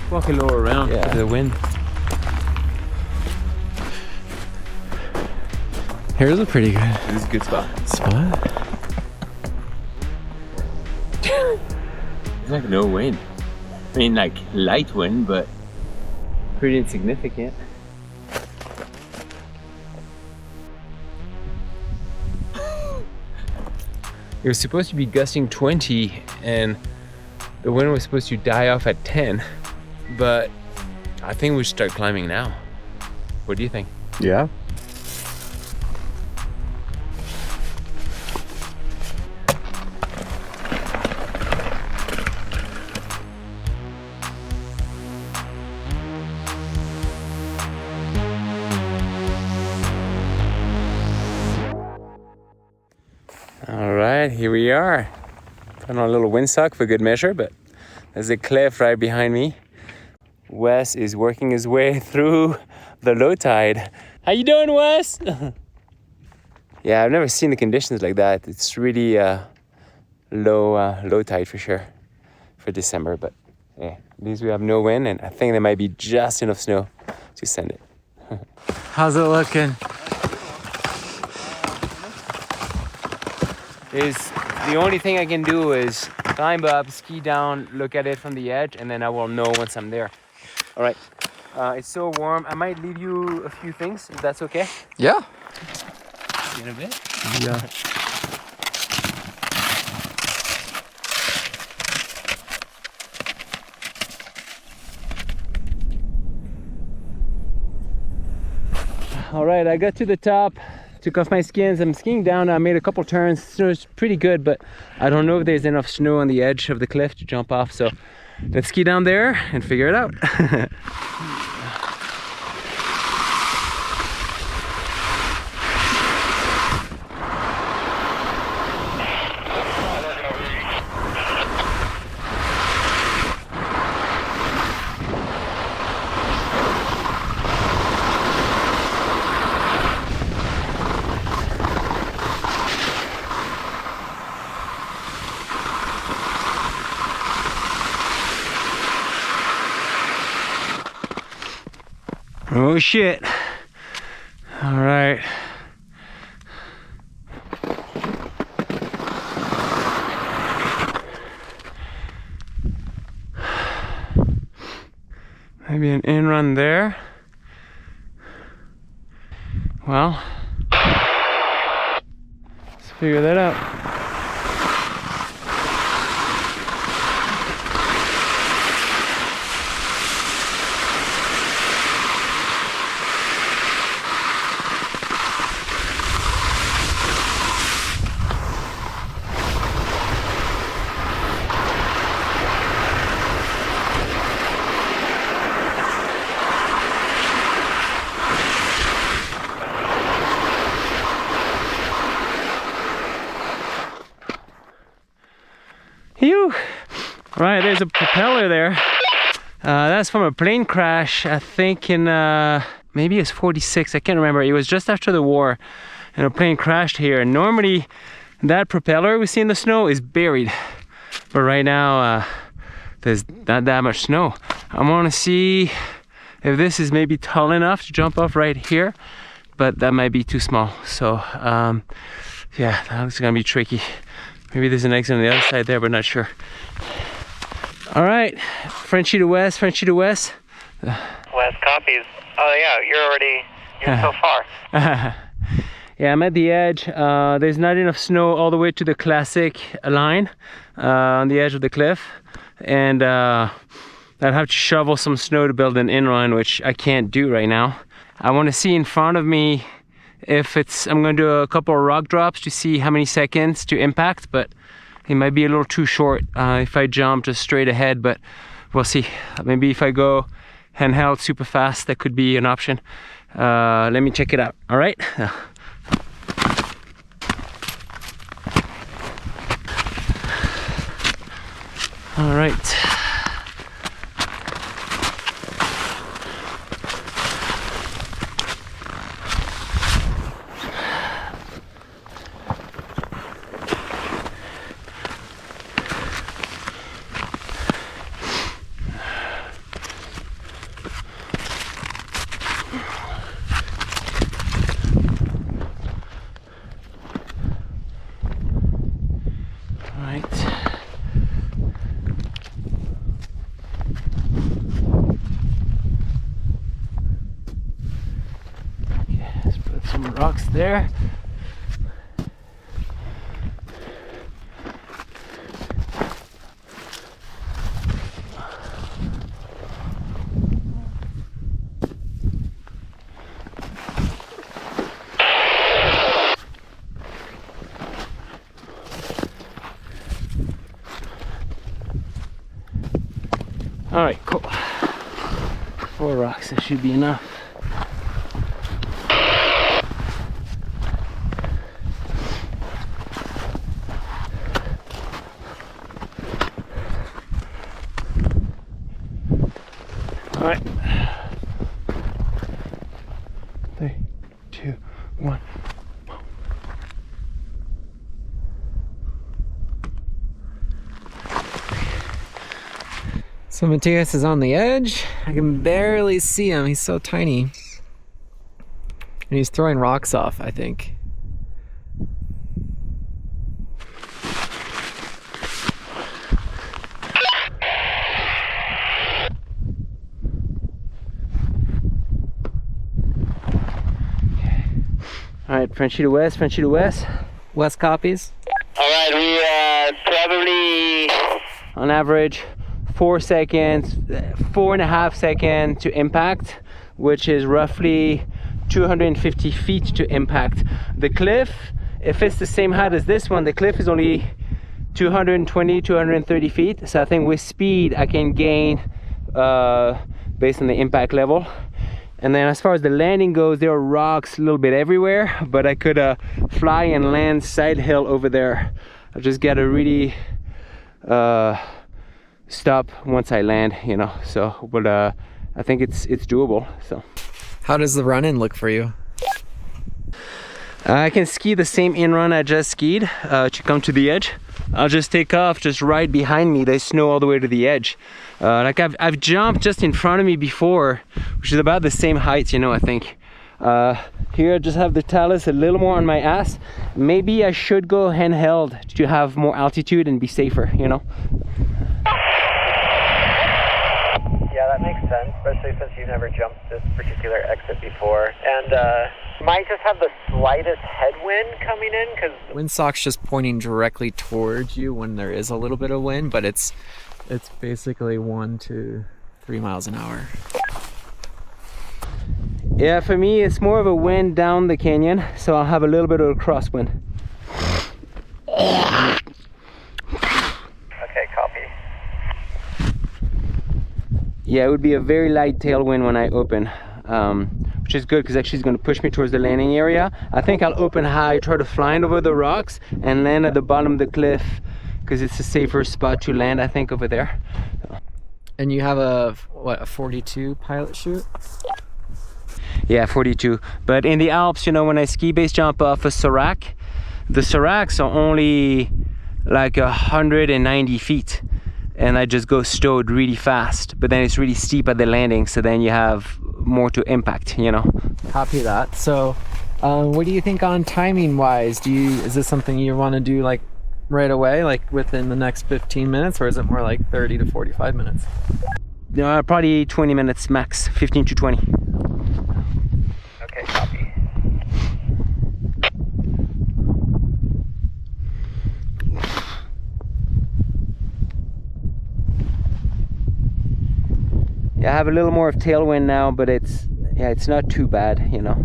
Walk a little around to the wind. Here's a pretty good. This is a good spot. There's like no wind. I mean, like light wind, but pretty insignificant. It was supposed to be gusting 20 and the wind was supposed to die off at 10, but I think we should start climbing now. What do you think? Yeah. All right, here we are. Put on a little windsock for good measure, but there's a cliff right behind me. Wes is working his way through the low tide. How you doing, Wes? Yeah, I've never seen the conditions like that. It's really low tide for sure for December, but yeah, at least we have no wind, and I think there might be just enough snow to send it. How's it looking? The only thing I can do is climb up, ski down, look at it from the edge, and then I will know once I'm there. All right, it's so warm. I might leave you a few things, if that's okay. Yeah. See you in a bit. Yeah. All right, I got to the top, took off my skins. I'm skiing down. I made a couple turns. Snow's pretty good, but I don't know if there's enough snow on the edge of the cliff to jump off. So let's ski down there and figure it out. Oh shit. All right. Maybe an in run there. Well, let's figure that out. Phew. Right, there's a propeller there. That's from a plane crash, I think in, maybe it's 46, I can't remember. It was just after the war and a plane crashed here. And normally that propeller we see in the snow is buried. But right now, there's not that much snow. I wanna see if this is maybe tall enough to jump off right here, but that might be too small. So, yeah, that looks gonna be tricky. Maybe there's an exit on the other side there, but not sure. All right, Frenchie to West, Frenchie to West. West copies. Oh yeah, you're so far. Yeah, I'm at the edge. There's not enough snow all the way to the classic line on the edge of the cliff. And I'd have to shovel some snow to build an in-run, which I can't do right now. I want to see in front of me if I'm going to do a couple of rock drops to see how many seconds to impact, but it might be a little too short if I jump just straight ahead, but we'll see. Maybe if I go handheld super fast, that could be an option. Let me check it out. All right. All right. there. All right, cool. 4 rocks, that should be enough. All right. 3, 2, 1. So Matthias is on the edge. I can barely see him. He's so tiny. And he's throwing rocks off, I think. All right, Frenchy to west, Frenchy to west. West copies. All right, we probably On average, 4 seconds, 4.5 seconds to impact, which is roughly 250 feet to impact. The cliff, if it's the same height as this one, the cliff is only 220, 230 feet. So I think with speed, I can gain based on the impact level. And then as far as the landing goes, there are rocks a little bit everywhere, but I could fly and land side hill over there. I just gotta really stop once I land, you know. So, but I think it's doable. So, How does the run-in look for you? I can ski the same in-run I just skied to come to the edge. I'll just take off just right behind me. There's snow all the way to the edge. Like I've jumped just in front of me before, which is about the same height, you know, I think. Here I just have the talus a little more on my ass. Maybe I should go handheld to have more altitude and be safer, you know. Yeah, that makes sense, especially since you've never jumped this particular exit before. And might just have the slightest headwind coming in because Windsock's just pointing directly towards you when there is a little bit of wind, but it's basically 1 to 3 miles an hour. Yeah, for me it's more of a wind down the canyon, so I'll have a little bit of a crosswind. Okay, copy. Yeah, it would be a very light tailwind when I open, which is good because actually it's going to push me towards the landing area. I think I'll open high, try to fly over the rocks and land at the bottom of the cliff because it's a safer spot to land, I think, over there. And you have a 42 pilot chute? Yeah, 42. But in the Alps, you know, when I ski base jump off a Serac, the Seracs are only like 190 feet. And I just go stowed really fast, but then it's really steep at the landing, so then you have more to impact, you know. Copy that. So what do you think on timing wise? Is this something you want to do like right away, like within the next 15 minutes, or is it more like 30 to 45 minutes? No, probably 20 minutes max, 15 to 20. Okay, copy. Yeah, I have a little more of tailwind now, but it's not too bad, you know.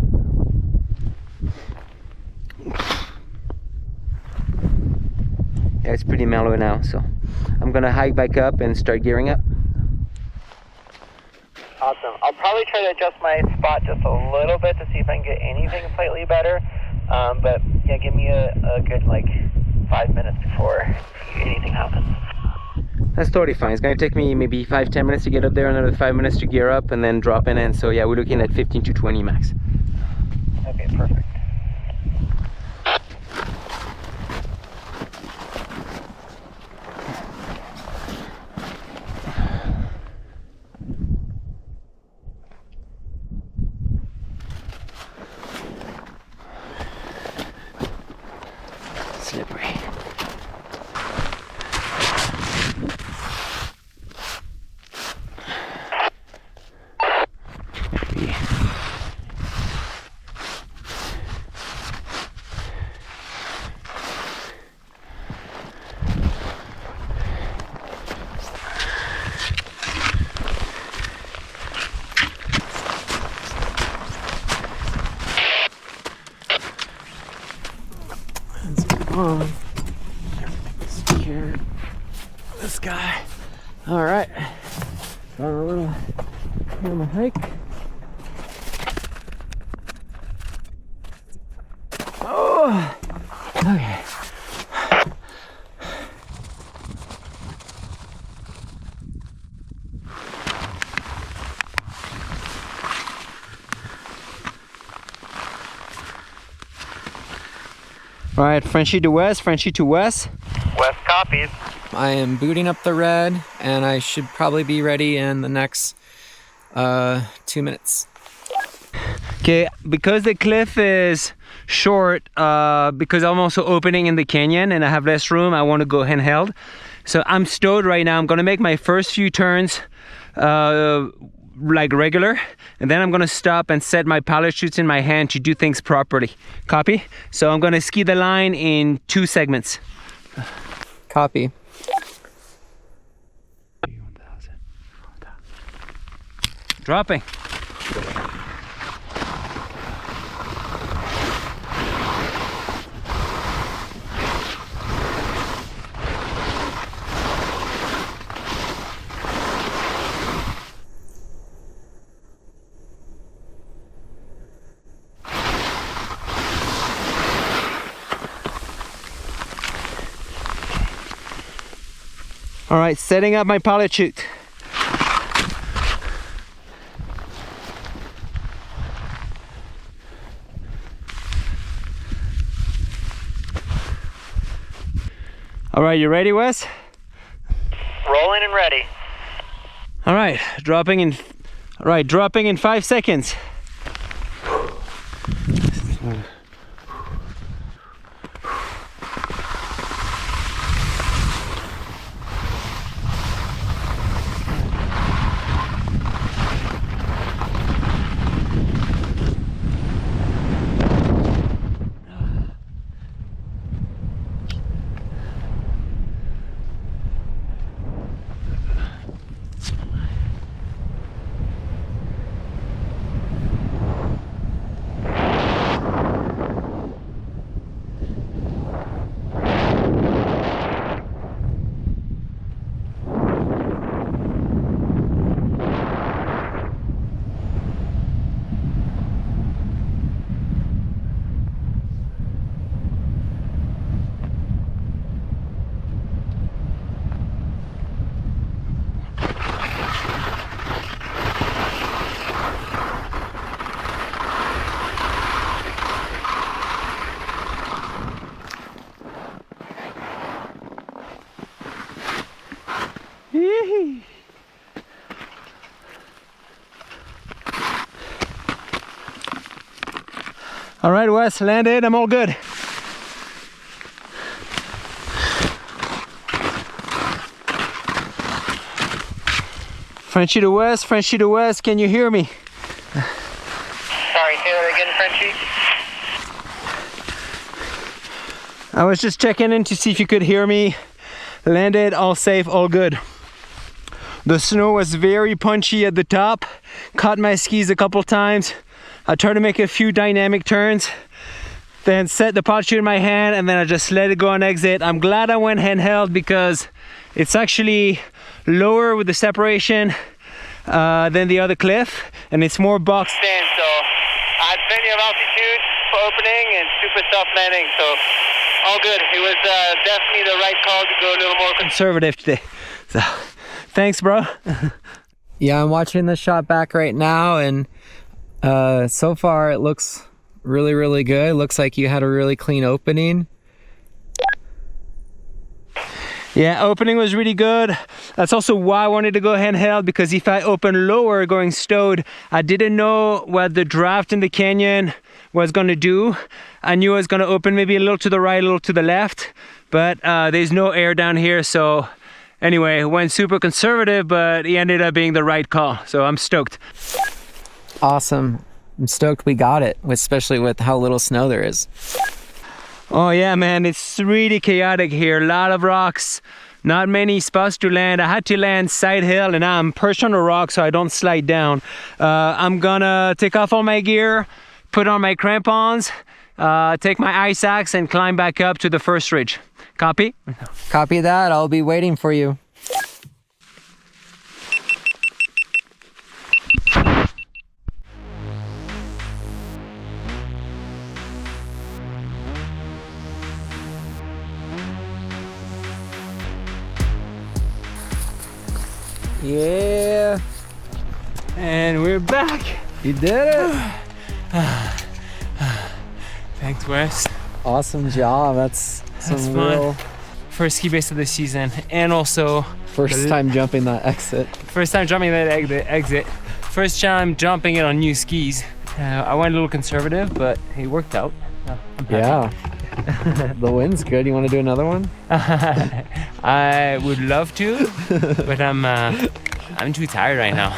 Yeah, it's pretty mellow now, so I'm gonna hike back up and start gearing up. Awesome. I'll probably try to adjust my spot just a little bit to see if I can get anything slightly better. But yeah, give me a good like 5 minutes before anything happens. That's totally fine. It's gonna take me maybe 5-10 minutes to get up there, another 5 minutes to gear up, and then drop in. And so yeah, we're looking at 15 to 20 max. Okay, perfect. Slippery. this guy. All right, on a little hike. Oh, okay. All right, Frenchie to west, Frenchie to west. West copies. I am booting up the red, and I should probably be ready in the next 2 minutes. Okay, because the cliff is short, because I'm also opening in the canyon and I have less room, I want to go handheld. So I'm stowed right now. I'm gonna make my first few turns like regular, and then I'm gonna stop and set my parachutes in my hand to do things properly. Copy? So I'm gonna ski the line in 2 segments. Copy. Dropping. All right, setting up my parachute. All right, you ready, Wes? Rolling and ready. All right, dropping in 5 seconds. All right, Wes, landed. I'm all good. Frenchie to west, can you hear me? Sorry, say that again, Frenchie. I was just checking in to see if you could hear me. Landed, all safe, all good. The snow was very punchy at the top. Caught my skis a couple times. I tried to make a few dynamic turns, then set the parachute in my hand, and then I just let it go on exit. I'm glad I went handheld because it's actually lower with the separation than the other cliff, and it's more boxed in. So I had plenty of altitude for opening and super soft landing, so all good. It was definitely the right call to go a little more conservative today. So thanks, bro. Yeah, I'm watching the shot back right now, and so far it looks really, really good. It looks like you had a really clean opening. Yeah, opening was really good. That's also why I wanted to go handheld, because if I open lower going stowed, I didn't know what the draft in the canyon was gonna do. I knew I was gonna open maybe a little to the right, a little to the left, but there's no air down here. So anyway, it went super conservative, but it ended up being the right call. So I'm stoked. Awesome. I'm stoked we got it, especially with how little snow there is. Oh yeah, man, it's really chaotic here. A lot of rocks, not many spots to land. I had to land side hill, and I'm perched on a rock so I don't slide down. I'm gonna take off all my gear, put on my crampons, take my ice axe, and climb back up to the first ridge. Copy? Copy that. I'll be waiting for you. Yeah. And we're back. You did it. Thanks, Wes. Awesome job. That's some That's fun. real First ski base of the season, and also first time jumping that exit. first time jumping that exit. First time jumping it on new skis. I went a little conservative, but it worked out. I'm happy. Yeah. The wind's good. You want to do another one? I would love to, but I'm too tired right now.